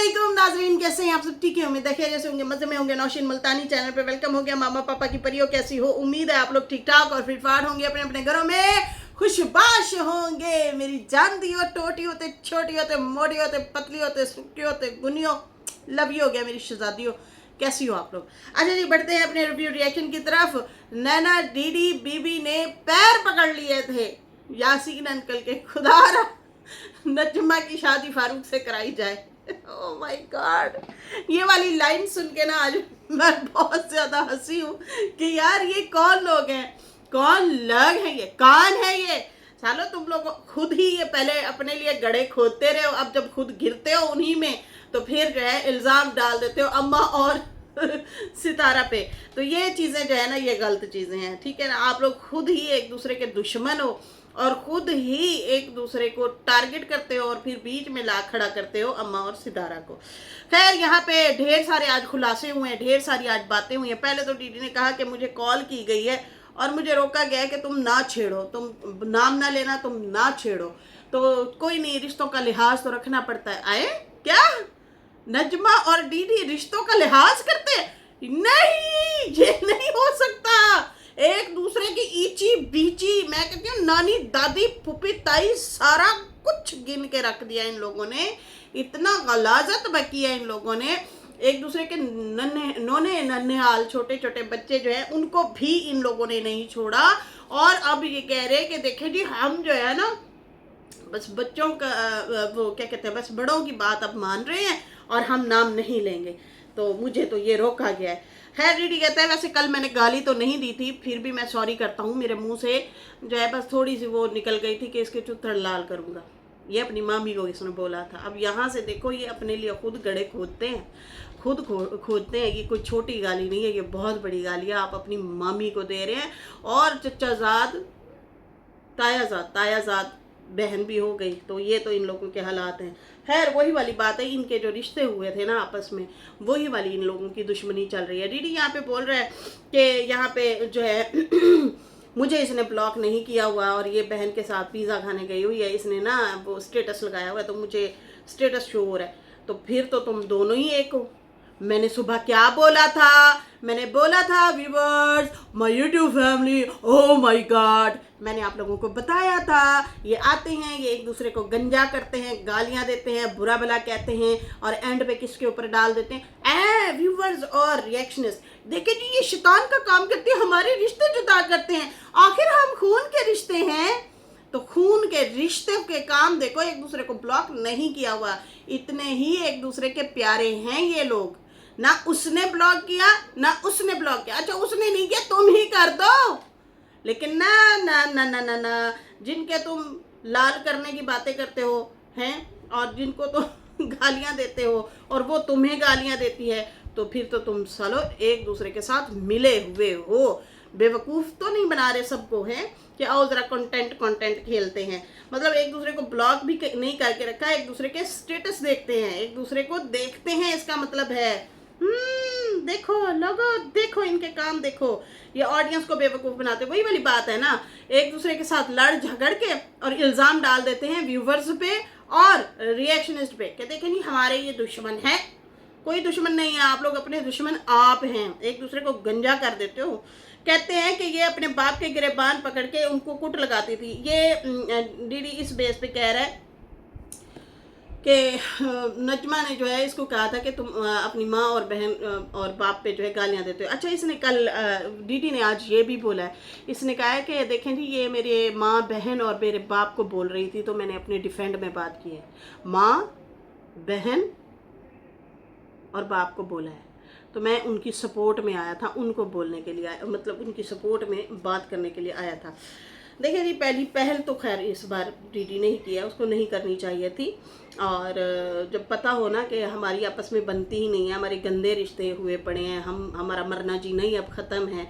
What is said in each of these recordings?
अस्सलामुअलैकुम नाज़रीन, कैसे हैं आप सब? ठीक है, उम्मीद है खैरियत से होंगे, मज़े में होंगे। नौशीन मुल्तानी चैनल पे वेलकम हो गया। मामा पापा की परियों कैसी हो? उम्मीद है आप लोग ठीक ठाक और फिटफाट होंगे, अपने अपने घरों में खुशबाश होंगे। मेरी जानती हो, टोटी होते, छोटी होते, मोटी होते, पतली होते, सुक्की होते, गुनियो, लव यू हो गया मेरी शहजादियों। कैसी हो आप लोग? अच्छा जी, बढ़ते हैं अपने रिव्यू रिएक्शन की तरफ। नैना डीडी बीबी ने पैर पकड़ लिए थे यासीन अंकल के। खुदा नजमा की शादी फारूक से कराई जाए। ओह माय गॉड, ये वाली लाइन सुन के ना आज मैं बहुत ज्यादा हंसी हूँ कि यार ये कौन लोग हैं, कौन लोग हैं, ये कौन है ये सालो। तुम लोग खुद ही ये पहले अपने लिए गड्ढे खोदते रहे हो, अब जब खुद गिरते हो उन्हीं में तो फिर जो है इल्ज़ाम डाल देते हो अम्मा और सितारा पे। तो ये चीज़ें जो है ना, ये गलत चीज़ें हैं, ठीक है ना। आप लोग खुद ही एक दूसरे के दुश्मन हो और खुद ही एक दूसरे को टारगेट करते हो और फिर बीच में ला खड़ा करते हो अम्मा और सितारा को। खैर, यहाँ पे ढेर सारे आज खुलासे हुए हैं, ढेर सारी आज बातें हुई हैं। पहले तो डीडी ने कहा कि मुझे कॉल की गई है और मुझे रोका गया है कि तुम ना छेड़ो, तुम नाम ना लेना, तुम ना छेड़ो। तो कोई नहीं, रिश्तों का लिहाज तो रखना पड़ता है। आए क्या नजमा और डीडी रिश्तों का लिहाज करते हैं? नहीं, ये नहीं हो सकता। एक दूसरे की ईची बीची, मैं कहती हूँ नानी दादी फूफी ताई सारा कुछ गिन के रख दिया इन लोगों ने। इतना गलाजत बकी है इन लोगों ने। एक दूसरे के नन्हे नोने नन्हेहाल छोटे छोटे बच्चे जो है उनको भी इन लोगों ने नहीं छोड़ा। और अब ये कह रहे हैं कि देखें जी, हम जो है ना बस बच्चों का वो क्या कहते हैं, बस बड़ों की बात अब मान रहे हैं और हम नाम नहीं लेंगे। तो मुझे तो ये रोका गया है। खैर, डीडी कहता है वैसे कल मैंने गाली तो नहीं दी थी, फिर भी मैं सॉरी करता हूँ, मेरे मुंह से जो है बस थोड़ी सी वो निकल गई थी कि इसके चुत्थड़ लाल करूँगा। ये अपनी मामी को इसने बोला था। अब यहाँ से देखो, ये अपने लिए खुद गड्ढे खोदते हैं, खुद खोदते हैं। ये कोई छोटी गाली नहीं है, ये बहुत बड़ी गाली है आप अपनी मामी को दे रहे हैं। और चचाजाद तायाजाद बहन भी हो गई। तो ये तो इन लोगों के हालात हैं। खैर, वही वाली बात है, इनके जो रिश्ते हुए थे ना आपस में, वही वाली इन लोगों की दुश्मनी चल रही है। डीडी यहाँ पे बोल रहा है कि यहाँ पे जो है मुझे इसने ब्लॉक नहीं किया हुआ और ये बहन के साथ पिज़्ज़ा खाने गई हुई है, इसने ना वो स्टेटस लगाया हुआ है तो मुझे स्टेटस शो हो रहा है। तो फिर तो तुम दोनों ही एक हो। मैंने सुबह क्या बोला था? मैंने बोला था viewers, my YouTube family, oh my God, मैंने आप लोगों को बताया था ये आते हैं, ये एक दूसरे को गंजा करते हैं, गालियां देते हैं, बुरा भला कहते हैं और एंड पे किसके ऊपर डाल देते हैं व्यूअर्स और रिएक्शनिस्ट। देखिए जी, ये शैतान का काम करते हैं, हमारे रिश्ते जुदा करते हैं। आखिर हम खून के रिश्ते हैं तो खून के रिश्ते के काम देखो, एक दूसरे को ब्लॉक नहीं किया हुआ, इतने ही एक दूसरे के प्यारे हैं ये लोग। ना उसने ब्लॉक किया ना उसने ब्लॉक किया। अच्छा, उसने नहीं किया, तुम ही कर दो। लेकिन ना ना ना ना ना ना, जिनके तुम लाल करने की बातें करते हो हैं और जिनको तो गालियां देते हो और वो तुम्हें गालियां देती है, तो फिर तो तुम सालो एक दूसरे के साथ मिले हुए हो। बेवकूफ़ तो नहीं बना रहे सबको, हैं कि आओ ज़रा कंटेंट खेलते हैं। मतलब एक दूसरे को ब्लॉक भी नहीं करके रखा, एक दूसरे के स्टेटस देखते हैं, एक दूसरे को देखते हैं, इसका मतलब है देखो लोगो, देखो इनके काम देखो। ये ऑडियंस को बेवकूफ़ बनाते, वही वाली बात है ना, एक दूसरे के साथ लड़ झगड़ के और इल्ज़ाम डाल देते हैं व्यूवर्स पे और रिएक्शनिस्ट पे कि देखें नहीं हमारे ये दुश्मन है। कोई दुश्मन नहीं है, आप लोग अपने दुश्मन आप हैं। एक दूसरे को गंजा कर देते हो। कहते हैं कि ये अपने बाप के गिरेबान पकड़ के उनको कुट लगाती थी। ये डीडी इस बेस पे कह रहा है कि नजमा ने जो है इसको कहा था कि तुम अपनी माँ और बहन और बाप पे जो है गालियाँ देते हो। अच्छा, इसने कल डीडी ने आज ये भी बोला है, इसने कहा है कि देखें जी, ये मेरे माँ बहन और मेरे बाप को बोल रही थी तो मैंने अपने डिफेंड में बात की है। माँ बहन और बाप को बोला है तो मैं उनकी सपोर्ट में आया था, उनको बोलने के लिए आया, मतलब उनकी सपोर्ट में बात करने के लिए आया था। देखिए जी, पहली पहल तो खैर इस बार डीडी नहीं किया, उसको नहीं करनी चाहिए थी। और जब पता हो ना कि हमारी आपस में बनती ही नहीं है, हमारे गंदे रिश्ते हुए पड़े हैं, हमारा मरना जीना ही अब ख़त्म है,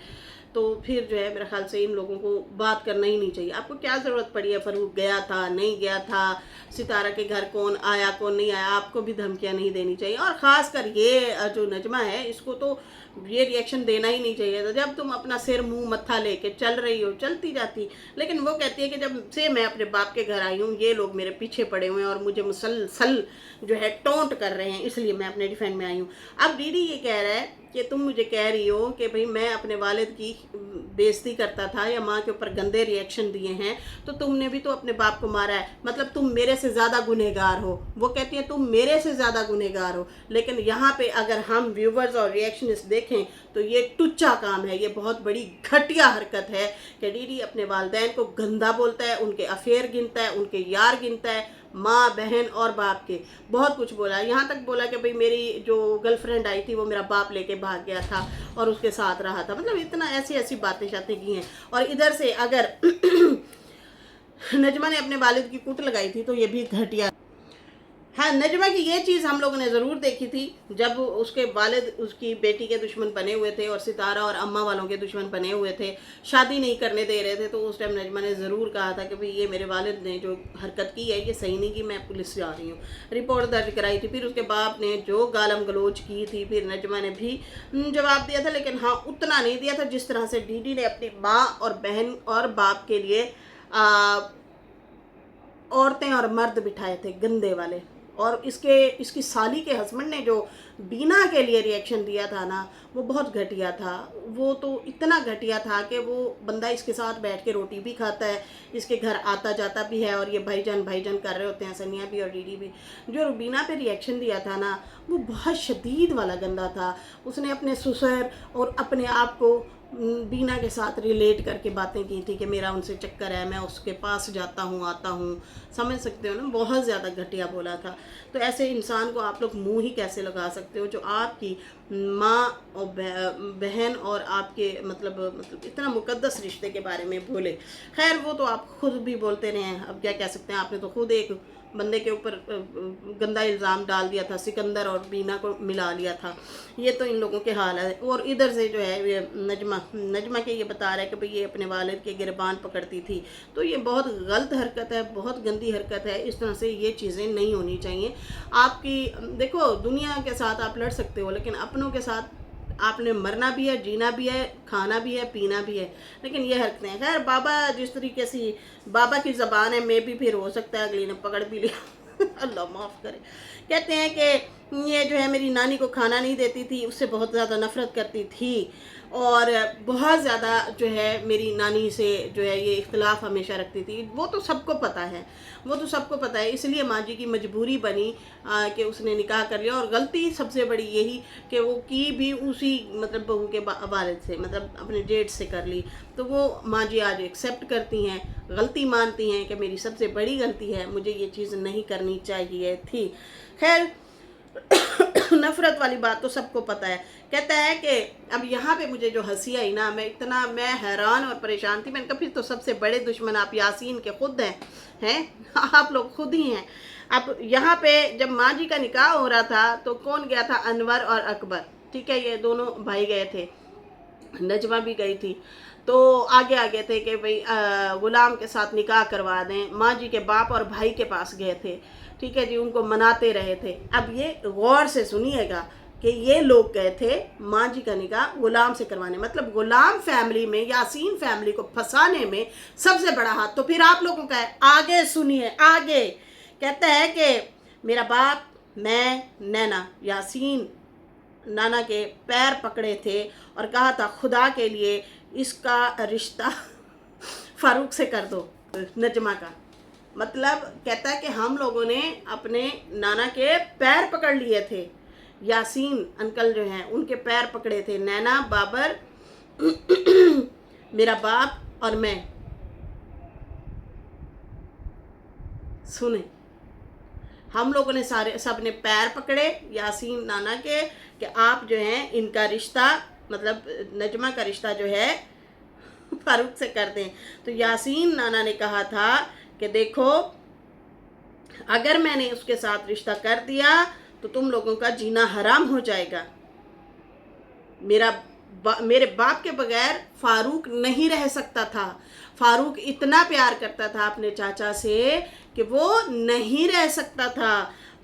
तो फिर जो है मेरे ख्याल से इन लोगों को बात करना ही नहीं चाहिए। आपको क्या ज़रूरत पड़ी है, फ़ारूक गया था नहीं गया था, सितारा के घर कौन आया कौन नहीं आया, आपको भी धमकियाँ नहीं देनी चाहिए। और ख़ासकर ये जो नजमा है, इसको तो ये रिएक्शन देना ही नहीं चाहिए था। जब तुम अपना सिर मुंह मत्था लेके चल रही हो, चलती जाती, लेकिन वो कहती है कि जब से मैं अपने बाप के घर आई हूँ ये लोग मेरे पीछे पड़े हुए हैं और मुझे मुसलसल जो है टोंट कर रहे हैं, इसलिए मैं अपने डिफेंड में आई हूँ। अब डीडी ये कह रहा है कि तुम मुझे कह रही हो कि भाई मैं अपने वालिद की बेइज्जती करता था या माँ के ऊपर गंदे रिएक्शन दिए हैं, तो तुमने भी तो अपने बाप को मारा है, मतलब तुम मेरे से ज़्यादा गुनहगार हो। वो कहती है तुम मेरे से ज़्यादा गुनहगार हो। लेकिन यहाँ पे अगर हम व्यूवर्स और रिएक्शनिस्ट देखें तो ये टुच्चा काम है, ये बहुत बड़ी घटिया हरकत है कि डीडी अपने वालिदैन को गंदा बोलता है, उनके अफेयर गिनता है, उनके यार गिनता है, माँ बहन और बाप के बहुत कुछ बोला। यहाँ तक बोला कि भाई मेरी जो गर्लफ्रेंड आई थी वो मेरा बाप लेके भाग गया था और उसके साथ रहा था, मतलब इतना ऐसी ऐसी बातें शातें की हैं। और इधर से अगर नजमा ने अपने वालिद की कुट लगाई थी तो ये भी घटिया। हाँ, नजमा की ये चीज़ हम लोगों ने ज़रूर देखी थी जब उसके वालिद उसकी बेटी के दुश्मन बने हुए थे और सितारा और अम्मा वालों के दुश्मन बने हुए थे, शादी नहीं करने दे रहे थे, तो उस टाइम नजमा ने ज़रूर कहा था कि भाई ये मेरे वालिद ने जो हरकत की है ये सही नहीं की, मैं पुलिस से आ रही हूँ, रिपोर्ट दर्ज कराई थी। फिर उसके बाप ने जो गालम गलोच की थी फिर नजमा ने भी जवाब दिया था, लेकिन हाँ उतना नहीं दिया था जिस तरह से डीडी ने अपनी माँ और बहन और बाप के लिए औरतें और मर्द बिठाए थे गंदे वाले। और इसकी साली के हस्बैंड ने जो बीना के लिए रिएक्शन दिया था ना, वो बहुत घटिया था। वो तो इतना घटिया था कि वो बंदा इसके साथ बैठ के रोटी भी खाता है, इसके घर आता जाता भी है, और ये भाईजान भाईजान कर रहे होते हैं, सनिया भी और डीडी भी। जो बीना पे रिएक्शन दिया था ना वो बहुत शदीद वाला गंदा था। उसने अपने ससुर और अपने आप को बीना के साथ रिलेट करके बातें की थी कि मेरा उनसे चक्कर है, मैं उसके पास जाता हूँ आता हूँ, समझ सकते हो ना, बहुत ज़्यादा घटिया बोला था। तो ऐसे इंसान को आप लोग मुंह ही कैसे लगा सकते हो जो आपकी माँ और बहन और आपके मतलब इतना मुकद्दस रिश्ते के बारे में बोले। खैर वो तो आप खुद भी बोलते रहे हैं, अब क्या कह सकते हैं। आपने तो खुद एक बंदे के ऊपर गंदा इल्ज़ाम डाल दिया था, सिकंदर और बीना को मिला लिया था। ये तो इन लोगों के हाल है। और इधर से जो है ये नजमा के ये बता रहा है कि भाई ये अपने वालिद के गिरबान पकड़ती थी, तो ये बहुत गलत हरकत है, बहुत गंदी हरकत है। इस तरह से ये चीज़ें नहीं होनी चाहिए। आपकी देखो दुनिया के साथ आप लड़ सकते हो, लेकिन अपनों के साथ आपने मरना भी है, जीना भी है, खाना भी है, पीना भी है, लेकिन ये हरकतें। खैर बाबा जिस तरीके से बाबा की ज़बान है, मैं भी फिर हो सकता है अगली ने पकड़ भी लिया अल्लाह माफ़ करे। कहते हैं कि ये जो है मेरी नानी को खाना नहीं देती थी, उससे बहुत ज़्यादा नफ़रत करती थी, और बहुत ज़्यादा जो है मेरी नानी से जो है ये इख्तिलाफ़ हमेशा रखती थी। वो तो सबको पता है, वो तो सबको पता है, इसलिए माँ जी की मजबूरी बनी कि उसने निकाह कर लिया। और गलती सबसे बड़ी यही कि वो की भी उसी मतलब बहू के वालिद से, मतलब अपने जेठ से कर ली। तो वो माँ जी आज एक्सेप्ट करती हैं, गलती मानती हैं कि मेरी सबसे बड़ी गलती है, मुझे ये चीज़ नहीं करनी चाहिए थी। खैर नफ़रत वाली बात तो सबको पता है। कहता है कि अब यहाँ पे मुझे जो हंसी आई ना, मैं हैरान और परेशान थी। मैंने कहा फिर तो सबसे बड़े दुश्मन आप यासीन के खुद हैं आप लोग खुद ही हैं। अब यहाँ पे जब माँ जी का निकाह हो रहा था तो कौन गया था? अनवर और अकबर, ठीक है, ये दोनों भाई गए थे, नजमा भी गई थी। तो आगे आगे थे कि भाई गुलाम के साथ निकाह करवा दें। माँ जी के बाप और भाई के पास गए थे, ठीक है जी, उनको मनाते रहे थे। अब ये गौर से सुनिएगा कि ये लोग गए थे माँ जी का निकाह गुलाम से करवाने, मतलब गुलाम फैमिली में यासीन फैमिली को फंसाने में सबसे बड़ा हाथ तो फिर आप लोगों का है। आगे सुनिए, आगे कहता है कि मेरा बाप, मैं, नैना, यासीन नाना के पैर पकड़े थे और कहा था खुदा के लिए इसका रिश्ता फ़ारूक से कर दो, नजमा का। मतलब कहता है कि हम लोगों ने अपने नाना के पैर पकड़ लिए थे, यासीन अंकल जो हैं उनके पैर पकड़े थे, नैना, बाबर मेरा बाप और मैं। सुने, हम लोगों ने सारे सब ने पैर पकड़े यासीन नाना के कि आप जो हैं इनका रिश्ता, मतलब नजमा का रिश्ता जो है फ़ारूक से कर दें। तो यासीन नाना ने कहा था कि देखो अगर मैंने उसके साथ रिश्ता कर दिया तो तुम लोगों का जीना हराम हो जाएगा। मेरा मेरे बाप के बगैर फारूक नहीं रह सकता था। फारूक इतना प्यार करता था अपने चाचा से कि वो नहीं रह सकता था।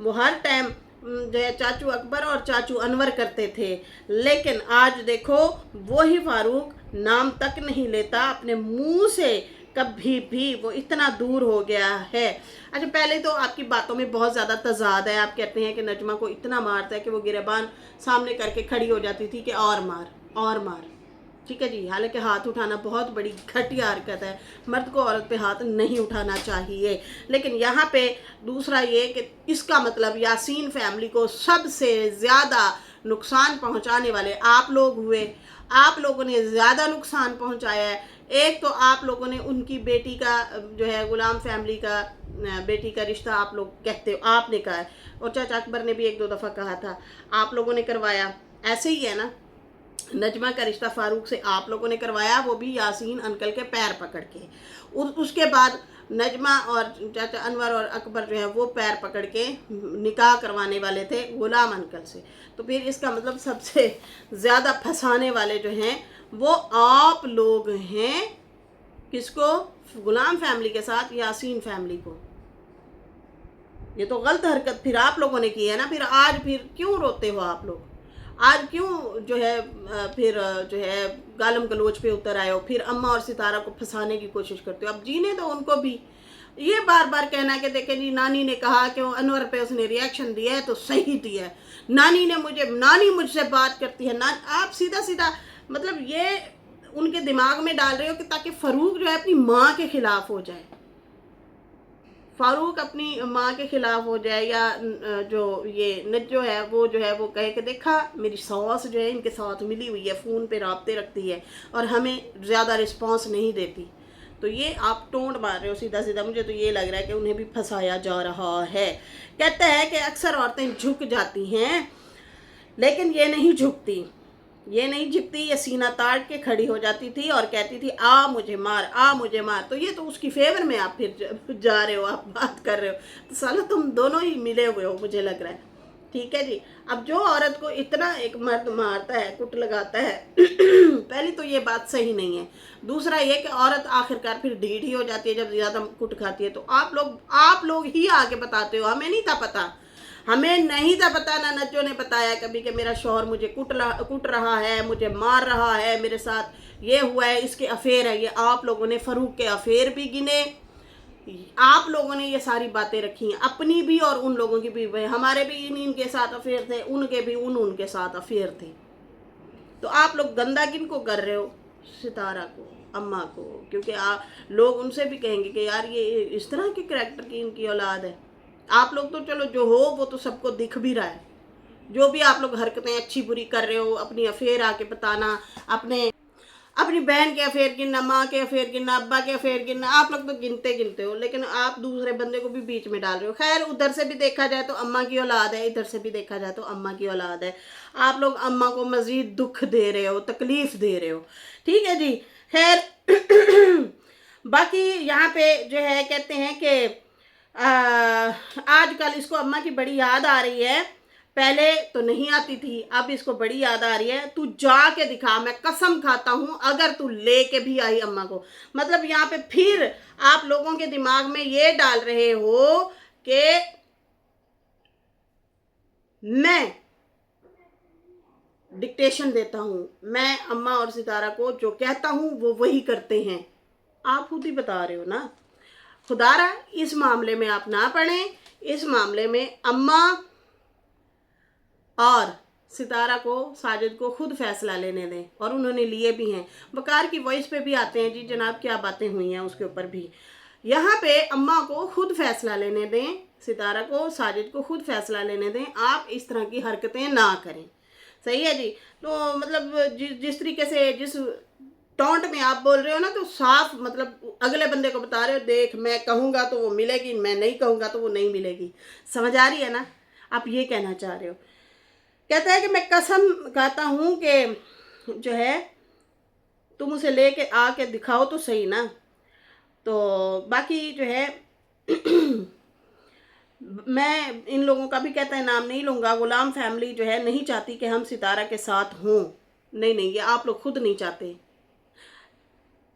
वो हर टाइम जो है चाचू अकबर और चाचू अनवर करते थे, लेकिन आज देखो वो ही फारूक नाम तक नहीं लेता अपने मुंह से कभी भी, वो इतना दूर हो गया है। अच्छा, पहले तो आपकी बातों में बहुत ज़्यादा तजाद है। आप कहते हैं कि नजमा को इतना मारता है कि वो गिरबान सामने करके खड़ी हो जाती थी कि और मार और मार। ठीक है जी, हालांकि हाथ उठाना बहुत बड़ी घटिया हरकत है, मर्द को औरत पे हाथ नहीं उठाना चाहिए। लेकिन यहाँ पे दूसरा ये कि इसका मतलब यासीन फैमिली को सबसे ज़्यादा नुकसान पहुँचाने वाले आप लोग हुए। आप लोगों ने ज़्यादा नुकसान पहुँचाया है। एक तो आप लोगों ने उनकी बेटी का जो है गुलाम फैमिली का बेटी का रिश्ता आप लोग कहते हो, आपने कहा है, और चाचा अकबर ने भी एक दो दफ़ा कहा था, आप लोगों ने करवाया। ऐसे ही है ना, नजमा का रिश्ता फारूक से आप लोगों ने करवाया, वो भी यासीन अंकल के पैर पकड़ के। उसके बाद नजमा और चाचा अनवर और अकबर जो है वो पैर पकड़ के निकाह करवाने वाले थे गुलाम अंकल से। तो फिर इसका मतलब सबसे ज़्यादा फंसाने वाले जो हैं वो आप लोग हैं। किसको? गुलाम फैमिली के साथ यासीन फैमिली को। ये तो गलत हरकत फिर आप लोगों ने की है ना। फिर आज फिर क्यों रोते हो आप लोग? आज क्यों जो है फिर जो है गालम गलोच पे उतर आए हो? फिर अम्मा और सितारा को फंसाने की कोशिश करते हो। अब जीने दो उनको भी। ये बार बार कहना कि देखे जी नानी ने कहा कि वो अनवर पे उसने रिएक्शन दिया है तो सही दिया है, नानी मुझसे बात करती है ना। आप सीधा सीधा मतलब ये उनके दिमाग में डाल रहे हो कि ताकि फ़ारूक जो है अपनी माँ के खिलाफ हो जाए, फारूक अपनी माँ के खिलाफ हो जाए, या जो ये नज्जो है वो कहे कि देखा मेरी सास जो है इनके साथ मिली हुई है, फ़ोन पे राब्ते रखती है और हमें ज़्यादा रिस्पांस नहीं देती। तो ये आप टोंट मार रहे हो सीधा सीधा। मुझे तो ये लग रहा है कि उन्हें भी फंसाया जा रहा है। कहते हैं कि अक्सर औरतें झुक जाती हैं, लेकिन ये नहीं झुकती, ये सीना ताड़ के खड़ी हो जाती थी और कहती थी आ मुझे मार। तो ये तो उसकी फेवर में आप फिर जा रहे हो, आप बात कर रहे हो। तो साला तुम दोनों ही मिले हुए हो मुझे लग रहा है। ठीक है जी। अब जो औरत को इतना एक मर्द मारता है, कुट लगाता है पहली तो ये बात सही नहीं है। दूसरा ये कि औरत आखिरकार फिर ढीठ ही हो जाती है जब ज़्यादा कुट खाती है। तो आप लोग ही आगे बताते हो, हमें नहीं था पता। हमें नहीं था पता, ना नज्जो ने बताया कभी कि मेरा शौहर मुझे कुट रहा है, मुझे मार रहा है, मेरे साथ ये हुआ है, इसके अफेयर है। ये आप लोगों ने फ़ारूक के अफेयर भी गिने, आप लोगों ने ये सारी बातें रखी हैं, अपनी भी और उन लोगों की भी। हमारे भी इनके साथ अफेयर थे, उनके भी उनके साथ अफेयर थे। तो आप लोग गंदा किन को कर रहे हो? सितारा को, अम्मा को। क्योंकि लोग उनसे भी कहेंगे कि यार ये इस तरह के करैक्टर की इनकी औलाद है। आप लोग तो चलो जो हो वो तो सबको दिख भी रहा है। जो भी आप लोग हरकतें अच्छी बुरी कर रहे हो, अपनी अफेयर आके बताना, अपनी बहन के अफेयर गिनना, माँ के अफेयर गिनना, अब्बा के अफेयर गिनना, आप लोग तो गिनते हो, लेकिन आप दूसरे बंदे को भी बीच में डाल रहे हो। खैर उधर से भी देखा जाए तो अम्मा की औलाद है, इधर से भी देखा जाए तो अम्मा की औलाद है। आप लोग अम्मा को मजीद दुख दे रहे हो, तकलीफ दे रहे हो। ठीक है जी। खैर बाकी यहाँ पे जो है कहते हैं कि आजकल इसको अम्मा की बड़ी याद आ रही है। पहले तो नहीं आती थी, अब इसको बड़ी याद आ रही है। तू जाके दिखा, मैं कसम खाता हूँ अगर तू लेके भी आई अम्मा को। मतलब यहाँ पे फिर आप लोगों के दिमाग में ये डाल रहे हो कि मैं डिक्टेशन देता हूँ, मैं अम्मा और सितारा को जो कहता हूँ वो वही करते हैं। आप खुद ही बता रहे हो ना। खुदारा इस मामले में आप ना पढ़ें। इस मामले में अम्मा और सितारा को, साजिद को खुद फैसला लेने दें, और उन्होंने लिए भी हैं। वकार की वॉइस पे भी आते हैं जी जनाब क्या बातें हुई हैं उसके ऊपर भी। यहाँ पे अम्मा को खुद फैसला लेने दें, सितारा को, साजिद को खुद फैसला लेने दें। आप इस तरह की हरकतें ना करें। सही है जी। तो मतलब जिस तरीके से जिस टोंट में आप बोल रहे हो ना, तो साफ मतलब अगले बंदे को बता रहे हो देख मैं कहूँगा तो वो मिलेगी, मैं नहीं कहूँगा तो वो नहीं मिलेगी। समझ आ रही है ना? आप ये कहना चाह रहे हो। कहता है कि मैं कसम खाता हूँ कि जो है तुम उसे लेके आके दिखाओ तो सही ना। तो बाकी जो है मैं इन लोगों का भी कहता है नाम नहीं लूँगा। गुलाम फैमिली जो है नहीं चाहती कि हम सितारा के साथ हों। नहीं नहीं, ये आप लोग खुद नहीं चाहते,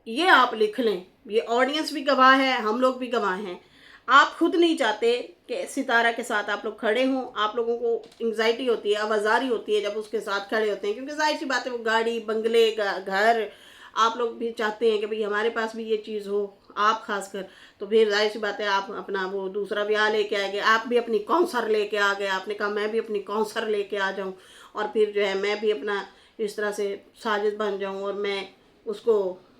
ये आप लिख लें, ये ऑडियंस भी गवाह है, हम लोग भी गवाह हैं। आप खुद नहीं चाहते कि सितारा के साथ आप लोग खड़े हों। आप लोगों को एंग्जाइटी होती है, आवाजारी होती है जब उसके साथ खड़े होते हैं, क्योंकि जाहिर सी बात है वो गाड़ी बंगले घर, आप लोग भी चाहते हैं कि भाई हमारे पास भी ये चीज़ हो, आप खासकर। तो फिर जाहिर सी बात है आप अपना वो दूसरा ब्याह लेके आ गए, आप भी अपनी कौंसर लेके आ गए, आपने कहा मैं भी अपनी कौंसर लेके आ जाऊं, और फिर जो है मैं भी अपना इस तरह से साजिद बन जाऊं, और मैं उसको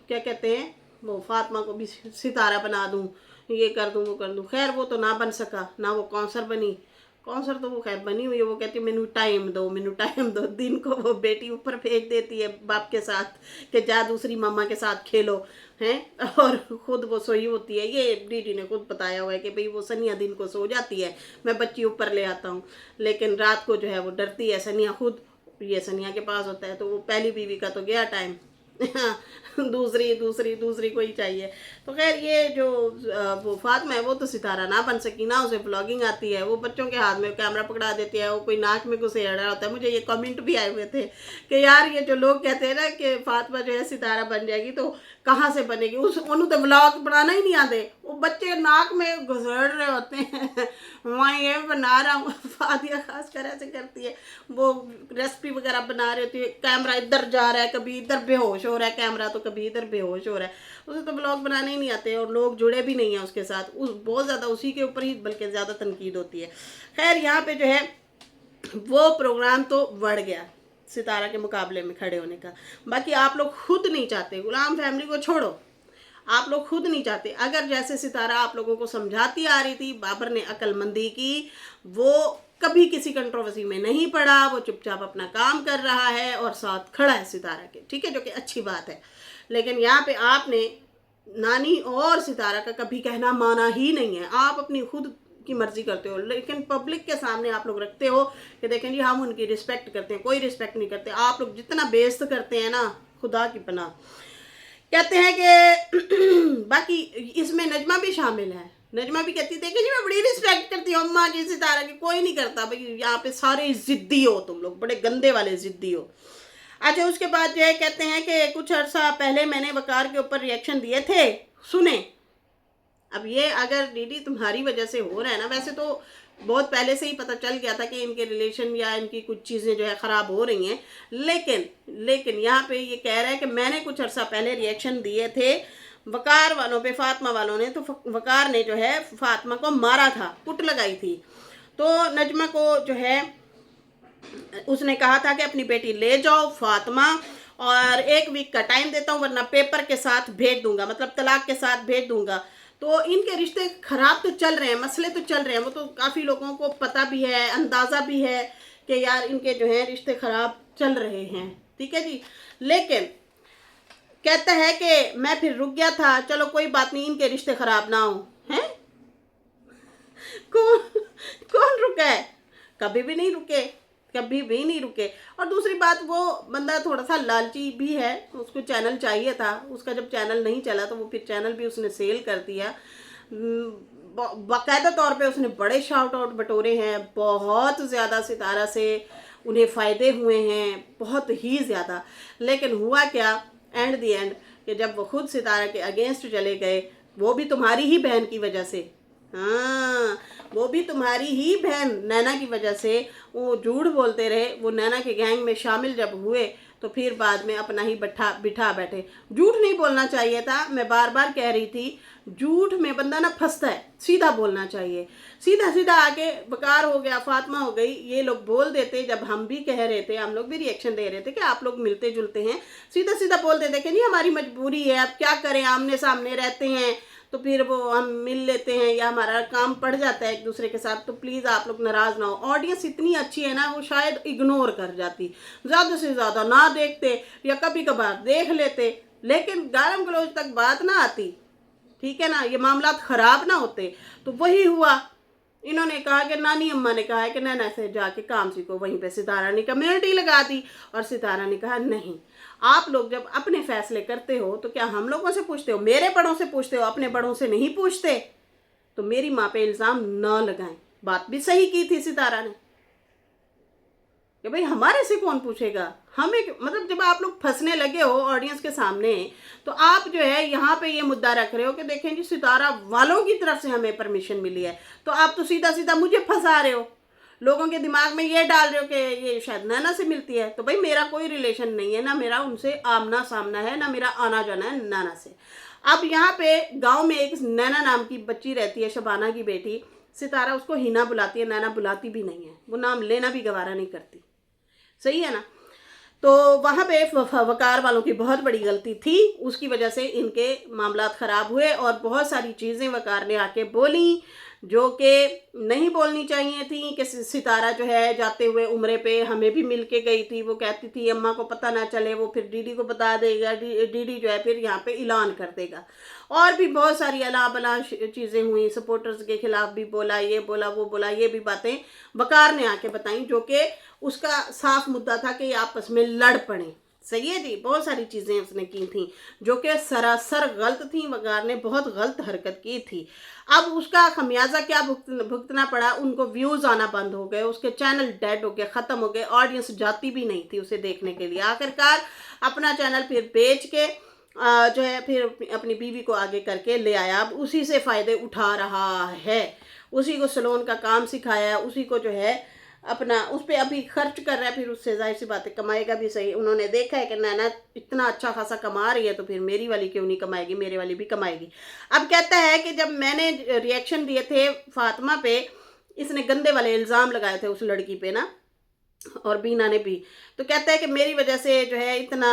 क्या कहते हैं, वो फातिमा को भी सितारा बना दूं, ये कर दूं वो कर दूं। खैर वो तो ना बन सका, ना वो कौंसर बनी। कौंसर तो वो खैर बनी हुई है, वो कहती है मैनू टाइम दो, मैनू टाइम दो। दिन को वो बेटी ऊपर फेंक देती है बाप के साथ कि जा दूसरी मामा के साथ खेलो हैं, और खुद वो सोई होती है। ये डीडी ने खुद बताया हुआ है कि भाई वो सनिया दिन को सो जाती है, मैं बच्ची ऊपर ले आता हूँ, लेकिन रात को जो है वो डरती है सनिया खुद, ये सनिया के पास होता है। तो वो पहली बीवी का तो गया टाइम, दूसरी दूसरी दूसरी को ही चाहिए। तो खैर ये जो वो फातिमा है वो तो सितारा ना बन सकी, ना उसे ब्लॉगिंग आती है, वो बच्चों के हाथ में कैमरा पकड़ा देती है, वो कोई नाक में घुसे रहा होता है। मुझे ये कमेंट भी आए हुए थे कि यार ये जो लोग कहते हैं ना कि फातिमा जो है सितारा बन जाएगी, तो कहाँ से बनेगी, उस उन्होंने तो ब्लॉग बनाना ही नहीं आते, वो बच्चे नाक में घुसड़ रहे होते हैं, वहाँ ये बना रहा हूँ। फातिया खासकर ऐसे करती है, वो रेसिपी वगैरह बना रही होती है, कैमरा इधर जा रहा है, कभी इधर बेहोश हो रहा है कैमरा, तो कभी इधर बेहोश हो रहा है। उसे तो ब्लॉग बनाने ही नहीं आते, और लोग जुड़े भी नहीं हैं उसके साथ, उस बहुत ज़्यादा उसी के ऊपर ही बल्कि ज़्यादा तनकीद होती है। खैर यहाँ पे जो है वो प्रोग्राम तो बढ़ गया सितारा के मुकाबले में खड़े होने का। बाकी आप लोग खुद नहीं चाहते, गुलाम फैमिली को छोड़ो, आप लोग खुद नहीं चाहते। अगर जैसे सितारा आप लोगों को समझाती आ रही थी, बाबर ने अक्लमंदी की, वो कभी किसी कंट्रोवर्सी में नहीं पड़ा, वो चुपचाप अपना काम कर रहा है और साथ खड़ा है सितारा के, ठीक है, जो कि अच्छी बात है। लेकिन यहाँ पे आपने नानी और सितारा का कभी कहना माना ही नहीं है, आप अपनी खुद की मर्जी करते हो, लेकिन पब्लिक के सामने आप लोग रखते हो कि देखें जी हम उनकी रिस्पेक्ट करते हैं। कोई रिस्पेक्ट नहीं करते आप लोग, जितना बेइज्जत करते हैं ना, खुदा की पनाह। कहते हैं कि बाकी इसमें नजमा भी शामिल है, नजमा भी कहती थी कि जी मैं बड़ी रिस्पेक्ट करती हूँ अम्मा की सितारा की। कोई नहीं करता भाई, यहाँ पे सारे जिद्दी हो तुम लोग, बड़े गंदे वाले जिद्दी हो। अच्छा उसके बाद जो है कहते हैं कि कुछ अर्सा पहले मैंने वकार के ऊपर रिएक्शन दिए थे, सुने। अब ये अगर दीदी तुम्हारी वजह से हो रहा है ना, वैसे तो बहुत पहले से ही पता चल गया था कि इनके रिलेशन या इनकी कुछ चीज़ें जो है ख़राब हो रही हैं, लेकिन यहाँ पे ये कह रहा है कि मैंने कुछ अर्सा पहले रिएक्शन दिए थे वकार वालों पे, फातिमा वालों ने, तो वकार ने जो है फातिमा को मारा था, कुट लगाई थी। तो नजमा को जो है उसने कहा था कि अपनी बेटी ले जाओ फातिमा, और 1 वीक का टाइम देता हूँ वरना पेपर के साथ भेज दूंगा, मतलब तलाक के साथ भेज दूंगा। तो इनके रिश्ते खराब तो चल रहे हैं, मसले तो चल रहे हैं, वो तो काफ़ी लोगों को पता भी है, अंदाज़ा भी है कि यार इनके जो है रिश्ते खराब चल रहे हैं, ठीक है जी। लेकिन कहता है कि मैं फिर रुक गया था, चलो कोई बात नहीं, इनके रिश्ते खराब ना हो, हैं। कौन कौन रुका है, कभी भी नहीं रुके, कभी भी नहीं रुके। और दूसरी बात, वो बंदा थोड़ा सा लालची भी है, उसको चैनल चाहिए था, उसका जब चैनल नहीं चला तो वो फिर चैनल भी उसने सेल कर दिया। बाकायदा तौर पे उसने बड़े शाउट आउट बटोरे हैं, बहुत ज़्यादा सितारा से उन्हें फ़ायदे हुए हैं, बहुत ही ज़्यादा। लेकिन हुआ क्या एंड दी एंड कि जब वो खुद सितारा के अगेंस्ट चले गए, वो भी तुम्हारी ही बहन की वजह से, हाँ वो भी तुम्हारी ही बहन नैना की वजह से, वो झूठ बोलते रहे, वो नैना के गैंग में शामिल जब हुए तो फिर बाद में अपना ही बिठा बैठे। झूठ नहीं बोलना चाहिए था, मैं बार बार कह रही थी, झूठ में बंदा ना फंसता है, सीधा बोलना चाहिए। सीधा सीधा आके वकार हो गया, फातिमा हो गई, ये लोग बोल देते। जब हम भी कह रहे थे, हम लोग भी रिएक्शन दे रहे थे कि आप लोग मिलते जुलते हैं, सीधा सीधा बोल देते कि नहीं हमारी मजबूरी है, अब क्या करें, आमने सामने रहते हैं तो फिर वो हम मिल लेते हैं या हमारा काम पड़ जाता है एक दूसरे के साथ, तो प्लीज़ आप लोग नाराज़ ना हो। ऑडियंस इतनी अच्छी है ना, वो शायद इग्नोर कर जाती, ज़्यादा से ज़्यादा ना देखते या कभी कभार देख लेते, लेकिन गालम गलौज तक बात ना आती, ठीक है ना, ये मामला ख़राब ना होते। तो वही हुआ, इन्होंने कहा कि नानी अम्मा ने कहा है कि नैना से जाके काम सीखो, वहीं पे सितारा ने कम्युनिटी लगा दी, और सितारा ने कहा नहीं, आप लोग जब अपने फैसले करते हो तो क्या हम लोगों से पूछते हो, मेरे बड़ों से पूछते हो, अपने बड़ों से नहीं पूछते। तो मेरी माँ पे इल्ज़ाम न लगाएं, बात भी सही की थी सितारा ने। कि भाई हमारे से कौन पूछेगा, हमें मतलब जब आप लोग फंसने लगे हो ऑडियंस के सामने, तो आप जो है यहाँ पे ये मुद्दा रख रहे हो कि देखें जी सितारा वालों की तरफ से हमें परमिशन मिली है, तो आप तो सीधा सीधा मुझे फंसा रहे हो, लोगों के दिमाग में ये डाल रहे हो कि ये शायद नैना से मिलती है। तो भाई मेरा कोई रिलेशन नहीं है, ना मेरा उनसे आमना सामना है, ना मेरा आना जाना है नैना से। अब यहाँ पे गांव में एक नैना नाम की बच्ची रहती है, शबाना की बेटी, सितारा उसको हिना बुलाती है, नैना बुलाती भी नहीं है, वो नाम लेना भी गवारा नहीं करती, सही है ना। तो वहाँ पे वकार वालों की बहुत बड़ी गलती थी, उसकी वजह से इनके मामलात ख़राब हुए और बहुत सारी चीज़ें वकार ने आके बोली जो कि नहीं बोलनी चाहिए थी। कि सितारा जो है जाते हुए उम्रे पे हमें भी मिल के गई थी, वो कहती थी अम्मा को पता ना चले, वो फिर दीदी को बता देगा, दीदी जो है फिर यहाँ पे ऐलान कर देगा। और भी बहुत सारी अला बला चीज़ें हुई, सपोर्टर्स के खिलाफ भी बोला, ये बोला वो बोला, ये भी बातें वकार ने आके बताई जो कि उसका साफ मुद्दा था कि ये आपस में लड़ पड़े, सही है जी। बहुत सारी चीज़ें उसने की थी जो कि सरासर गलत थी, वकार ने बहुत गलत हरकत की थी। अब उसका खमियाजा क्या भुगतना पड़ा, उनको व्यूज़ आना बंद हो गए, उसके चैनल डेड हो गए, ख़त्म हो गए, ऑडियंस जाती भी नहीं थी उसे देखने के लिए। आखिरकार अपना चैनल फिर बेच के जो है फिर अपनी बीवी को आगे करके ले आया, अब उसी से फ़ायदे उठा रहा है, उसी को सलोन का काम सिखाया, उसी को जो है अपना उस पर अभी खर्च कर रहा है, फिर उससे जाहिर सी बातें कमाएगा भी सही। उन्होंने देखा है कि नैना इतना अच्छा खासा कमा रही है, तो फिर मेरी वाली क्यों नहीं कमाएगी, मेरे वाली भी कमाएगी। अब कहता है कि जब मैंने रिएक्शन दिए थे फातिमा पे, इसने गंदे वाले इल्ज़ाम लगाए थे उस लड़की पे ना, और बीना ने भी, तो कहता है कि मेरी वजह से जो है इतना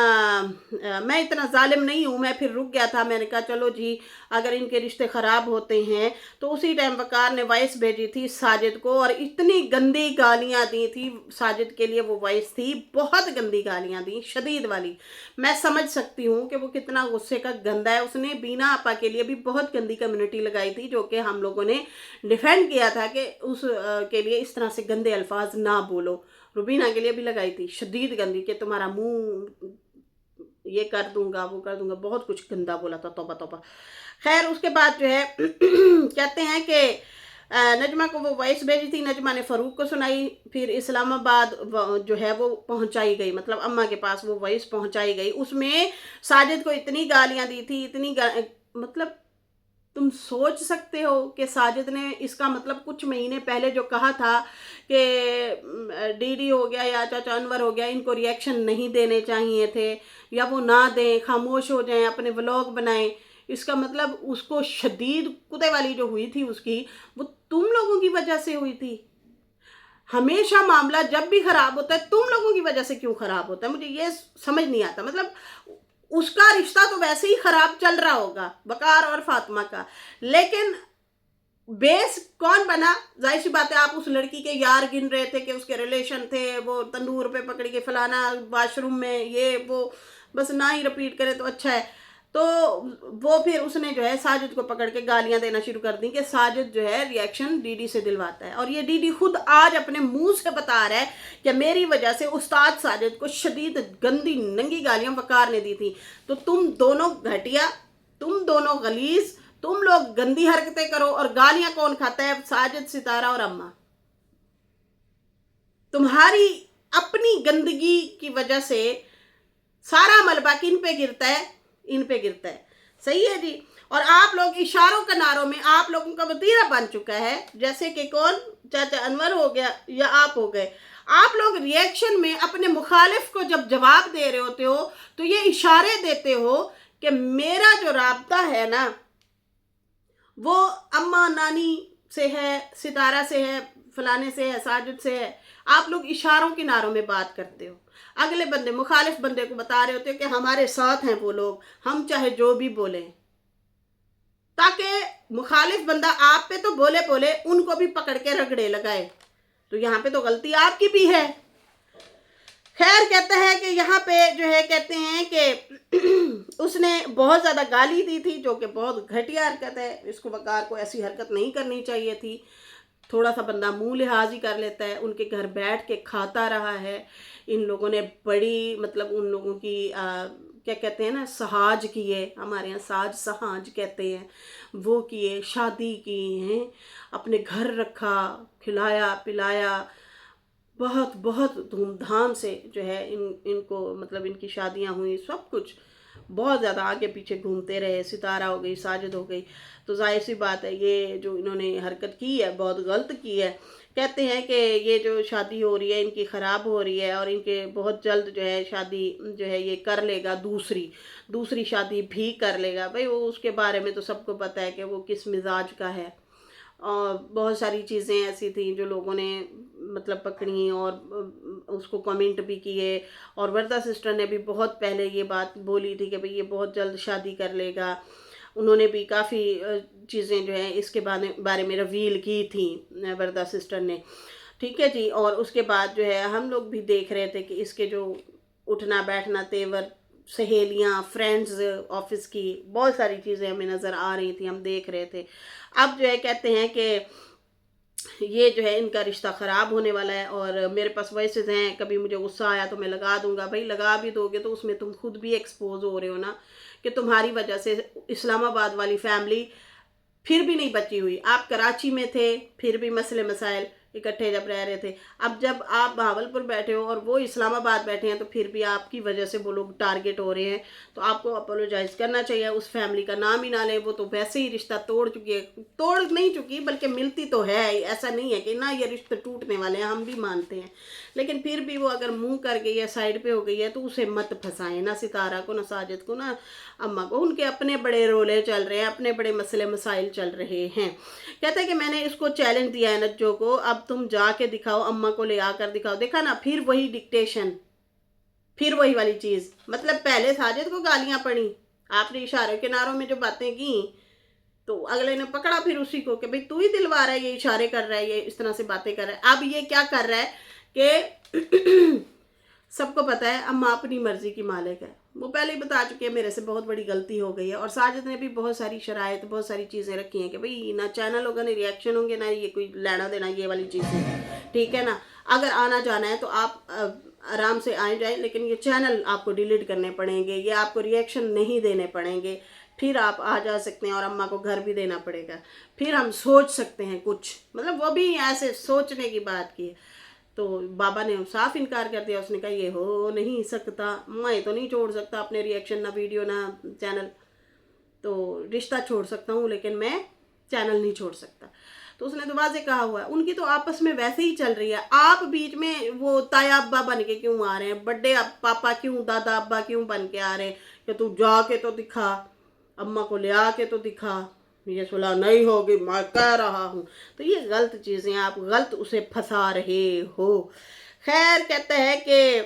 मैं इतना जालिम नहीं हूँ, मैं फिर रुक गया था। मैंने कहा चलो जी अगर इनके रिश्ते ख़राब होते हैं, तो उसी टाइम वकार ने वॉइस भेजी थी साजिद को, और इतनी गंदी गालियाँ दी थी साजिद के लिए, वो वॉइस थी बहुत गंदी गालियाँ दी, शदीद वाली। मैं समझ सकती हूँ कि वो कितना गुस्से का गंदा है। उसने बीना आपा के लिए भी बहुत गंदी कम्युनिटी लगाई थी, जो कि हम लोगों ने डिफेंड किया था कि उस के लिए इस तरह से गंदे अल्फाज ना बोलो। रुबीना के लिए भी लगाई थी शदीद गंदी कि तुम्हारा मुंह ये कर दूंगा वो कर दूंगा, बहुत कुछ गंदा बोला था, तौबा तौबा। खैर उसके बाद जो है कहते हैं कि नजमा को वो वॉइस भेजी थी, नजमा ने फ़रूक को सुनाई, फिर इस्लामाबाद जो है वो पहुंचाई गई, मतलब अम्मा के पास वो वॉइस पहुंचाई गई। उसमें साजिद को इतनी गालियां दी थी, मतलब तुम सोच सकते हो कि साजिद ने इसका मतलब कुछ महीने पहले जो कहा था कि डीडी हो गया या चाचा अनवर हो गया, इनको रिएक्शन नहीं देने चाहिए थे, या वो ना दें, खामोश हो जाएं, अपने व्लॉग बनाएं, इसका मतलब उसको शदीद कुत्ते वाली जो हुई थी उसकी, वो तुम लोगों की वजह से हुई थी। हमेशा मामला जब भी खराब होता है तुम लोगों की वजह से क्यों खराब होता है, मुझे ये समझ नहीं आता। मतलब उसका रिश्ता तो वैसे ही खराब चल रहा होगा वकार और फातिमा का, लेकिन बेस कौन बना? जाहिर सी बात है, आप उस लड़की के यार गिन रहे थे कि उसके रिलेशन थे, वो तंदूर पे पकड़ के फलाना, वॉशरूम में ये वो, बस ना ही रिपीट करे तो अच्छा है। तो वो फिर उसने जो है साजिद को पकड़ के गालियां देना शुरू कर दी कि साजिद जो है रिएक्शन डीडी से दिलवाता है, और ये डीडी खुद आज अपने मुंह से बता रहा है कि मेरी वजह से उस्ताद साजिद को शदीद गंदी नंगी गालियां वकार ने दी थी। तो तुम दोनों घटिया, तुम दोनों गलीज, तुम लोग गंदी हरकतें करो, और गालियां कौन खाता है? साजिद, सितारा और अम्मा। तुम्हारी अपनी गंदगी की वजह से सारा मलबा किन पे गिरता है? इन पे गिरता है, सही है जी। और आप लोग इशारों कनारों में आप लोगों का वतीरा बन चुका है, जैसे कि कौन, चाचा अनवर हो गया या आप हो गए। आप लोग रिएक्शन में अपने मुखालिफ को जब जवाब दे रहे होते हो तो ये इशारे देते हो कि मेरा जो राब्ता है ना वो अम्मा नानी से है, सितारा से है, फलाने से है, साजिद से है। आप लोग इशारों किनारों में बात करते हो, अगले बंदे मुखालिफ बंदे को बता रहे होते हो कि हमारे साथ हैं वो लोग, हम चाहे जो भी बोलें, ताकि मुखालिफ बंदा आप पे तो बोले बोले उनको भी पकड़ के रगड़े लगाए। तो यहाँ पे तो गलती आपकी भी है। खैर कहता है कि यहाँ पे जो है कहते हैं कि उसने बहुत ज़्यादा गाली दी थी, जो कि बहुत घटिया हरकत है, इसको वकार को ऐसी हरकत नहीं करनी चाहिए थी। थोड़ा सा बंदा मुंह लिहाज ही कर लेता है, उनके घर बैठ के खाता रहा है। इन लोगों ने बड़ी मतलब उन लोगों की क्या कहते हैं ना, सहाज किए, हमारे यहाँ साज सहाज कहते हैं, वो किए, शादी की हैं, अपने घर रखा, खिलाया पिलाया, बहुत बहुत धूमधाम से जो है इनको मतलब इनकी शादियां हुई, सब कुछ बहुत ज़्यादा आगे पीछे घूमते रहे। सितारा हो गई, साजिद हो गई, तो जाहिर सी बात है ये जो इन्होंने हरकत की है बहुत गलत की है। कहते हैं कि ये जो शादी हो रही है इनकी ख़राब हो रही है और इनके बहुत जल्द जो है शादी जो है ये कर लेगा, दूसरी दूसरी शादी भी कर लेगा। भाई वो उसके बारे में तो सबको पता है कि वो किस मिजाज का है। और बहुत सारी चीज़ें ऐसी थी जो लोगों ने मतलब पकड़ी और उसको कमेंट भी किए। और वरदा सिस्टर ने भी बहुत पहले ये बात बोली थी कि भाई ये बहुत जल्द शादी कर लेगा। उन्होंने भी काफ़ी चीज़ें जो है इसके बारे में रिवील की थी वरदा सिस्टर ने। ठीक है जी। और उसके बाद जो है हम लोग भी देख रहे थे कि इसके जो उठना बैठना तेवर, सहेलियाँ, फ्रेंड्स, ऑफिस की बहुत सारी चीज़ें हमें नज़र आ रही थी, हम देख रहे थे। अब जो है कहते हैं कि ये जो है इनका रिश्ता ख़राब होने वाला है। और मेरे पास वॉइसेस हैं, कभी मुझे गुस्सा आया तो मैं लगा दूंगा। भाई लगा भी दोगे तो उसमें तुम खुद भी एक्सपोज हो रहे हो ना, कि तुम्हारी वजह से इस्लामाबाद वाली फैमिली फिर भी नहीं बची हुई। आप कराची में थे, फिर भी मसले मसाइल इकट्ठे जब रह रहे थे। अब जब आप भावलपुर बैठे हो और वो इस्लामाबाद बैठे हैं तो फिर भी आपकी वजह से वो लोग टारगेट हो रहे हैं। तो आपको अपोलोजाइज करना चाहिए। उस फैमिली का नाम ही ना लें, वो तो वैसे ही रिश्ता तोड़ चुकी है, तोड़ नहीं चुकी बल्कि मिलती तो है। ऐसा नहीं है कि ना ये रिश्ते टूटने वाले हैं, हम भी मानते हैं। लेकिन फिर भी वो अगर मुंह कर गई है, साइड पे हो गई है, तो उसे मत फंसाएं, ना सितारा को, ना साजिद को, ना अम्मा को। उनके अपने बड़े रोले चल रहे हैं, अपने बड़े मसले मसाइल चल रहे हैं। कहता है कि मैंने इसको चैलेंज दिया है नज्जो को, अब तुम जाके दिखाओ, अम्मा को ले आकर दिखाओ। देखा ना, फिर वही डिक्टेशन, फिर वही वाली चीज। मतलब पहले साजिद को गालियां पड़ी, आपने इशारे किनारों में जो बातें की, तो अगले ने पकड़ा फिर उसी को कि भाई तू ही दिलवा रहा है, ये इशारे कर रहा है, ये इस तरह से बातें कर रहा है। अब ये क्या कर रहा है कि सबको पता है अम्मा अपनी मर्जी की मालिक है। वो पहले ही बता चुके हैं मेरे से बहुत बड़ी गलती हो गई है। और साजिद ने भी बहुत सारी शराइत, बहुत सारी चीज़ें रखी हैं कि भाई ना चैनल होगा, ना रिएक्शन होंगे, ना ये कोई लेना देना ये वाली चीज़ें। ठीक है ना, अगर आना जाना है तो आप आराम से आए जाए, लेकिन ये चैनल आपको डिलीट करने पड़ेंगे, ये आपको रिएक्शन नहीं देने पड़ेंगे। फिर आप आ जा सकते हैं और अम्मा को घर भी देना पड़ेगा। फिर हम सोच सकते हैं कुछ, मतलब वो भी ऐसे सोचने की बात की है। तो बाबा ने साफ इनकार कर दिया। उसने कहा ये हो नहीं सकता, मैं तो नहीं छोड़ सकता अपने रिएक्शन, ना वीडियो ना चैनल। तो रिश्ता छोड़ सकता हूँ लेकिन मैं चैनल नहीं छोड़ सकता। तो उसने तो वाजे कहा हुआ है। उनकी तो आपस में वैसे ही चल रही है, आप बीच में वो ताया अब्बा बन के क्यों आ रहे हैं, बड्डे पापा क्यों, दादा अब्बा क्यों बन के आ रहे हैं कि तू जाके तो दिखा, अम्मा को ले आके तो दिखा, ये सुलह नहीं होगी, मैं कह रहा हूँ। तो ये गलत चीज़ें, आप गलत उसे फंसा रहे हो। खैर कहते हैं कि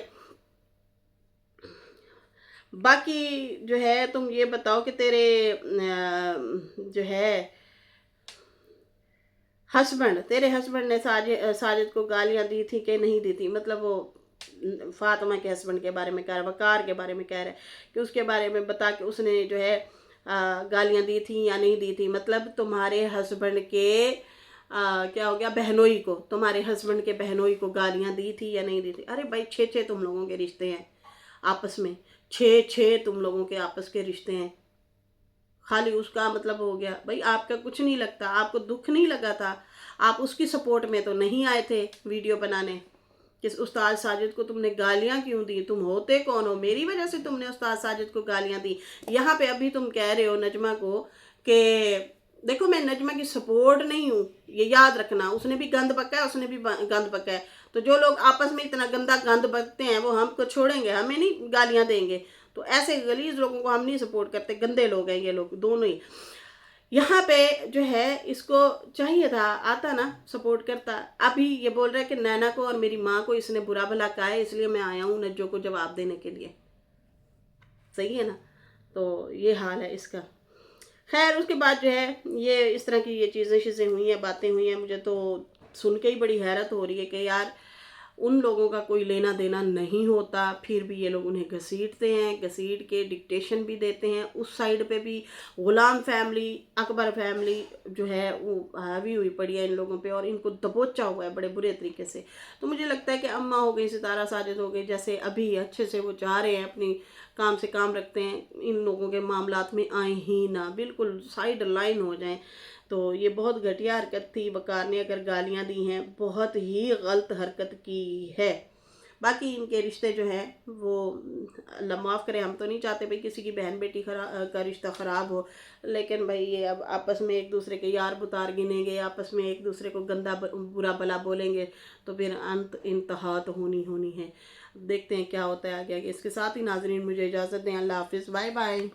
बाकी जो है तुम ये बताओ कि तेरे जो है हस्बैंड, तेरे हस्बैंड ने साजिद को गालियां दी थी कि नहीं दी थी? मतलब वो फातिमा के हस्बैंड के बारे में कह रहा है, वकार के बारे में कह रहा है कि उसके बारे में बता के उसने जो है गालियां दी थी या नहीं दी थी। मतलब तुम्हारे हस्बैंड के क्या हो गया, बहनोई को, तुम्हारे हस्बैंड के बहनोई को गालियां दी थी या नहीं दी थी? अरे भाई 6-6 तुम लोगों के रिश्ते हैं आपस में, 6-6 तुम लोगों के आपस के रिश्ते हैं। खाली उसका मतलब हो गया भाई आपका कुछ नहीं लगता, आपको दुख नहीं लगा था, आप उसकी सपोर्ट में तो नहीं आए थे वीडियो बनाने। किस उस्ताद साजिद को तुमने गालियां क्यों दी? तुम होते कौन हो? मेरी वजह से तुमने उस्ताद साजिद को गालियां दी। यहाँ पे अभी तुम कह रहे हो नजमा को कि देखो मैं नजमा की सपोर्ट नहीं हूँ, ये याद रखना। उसने भी गंद बका है, उसने भी गंद बका है। तो जो लोग आपस में इतना गंदा गंद बकते हैं वो हमको छोड़ेंगे, हमें नहीं गालियां देंगे। तो ऐसे गलीज लोगों को हम नहीं सपोर्ट करते, गंदे लोग हैं ये लोग दोनों ही। यहाँ पे जो है इसको चाहिए था आता ना, सपोर्ट करता। अभी ये बोल रहा है कि नैना को और मेरी माँ को इसने बुरा भला कहा है, इसलिए मैं आया हूँ नज्जो को जवाब देने के लिए। सही है ना? तो ये हाल है इसका। खैर उसके बाद जो है ये इस तरह की ये चीज़ें हुई हैं, बातें हुई हैं। मुझे तो सुन के ही बड़ी हैरत हो रही है कि यार उन लोगों का कोई लेना देना नहीं होता, फिर भी ये लोग उन्हें घसीटते हैं, घसीट के डिक्टेशन भी देते हैं। उस साइड पे भी गुलाम फैमिली, अकबर फैमिली जो है वो हावी हुई पड़ी है इन लोगों पे और इनको दबोचा हुआ है बड़े बुरे तरीके से। तो मुझे लगता है कि अम्मा हो गई, सितारा साजिद हो गई, जैसे अभी अच्छे से वो चाह रहे हैं अपनी काम से काम रखते हैं, इन लोगों के मामलात में आए ही ना, बिल्कुल साइड लाइन हो जाएं। तो ये बहुत घटिया हरकत थी। वकार ने अगर गालियाँ दी हैं, बहुत ही गलत हरकत की है। बाकी इनके रिश्ते जो हैं वो अल्लाह माफ़ करे, हम तो नहीं चाहते भाई किसी की बहन बेटी का रिश्ता ख़राब हो, लेकिन भाई ये अब आपस में एक दूसरे के यार बुतार गिनेंगे, आपस में एक दूसरे को गंदा बुरा भला बोलेंगे, तो फिर अंत इंतहा तो होनी होनी है। देखते हैं क्या होता है आगे आगे। इसके साथ ही नाजरीन मुझे इजाज़त दें। अल्लाह हाफिज़, बाय बाय।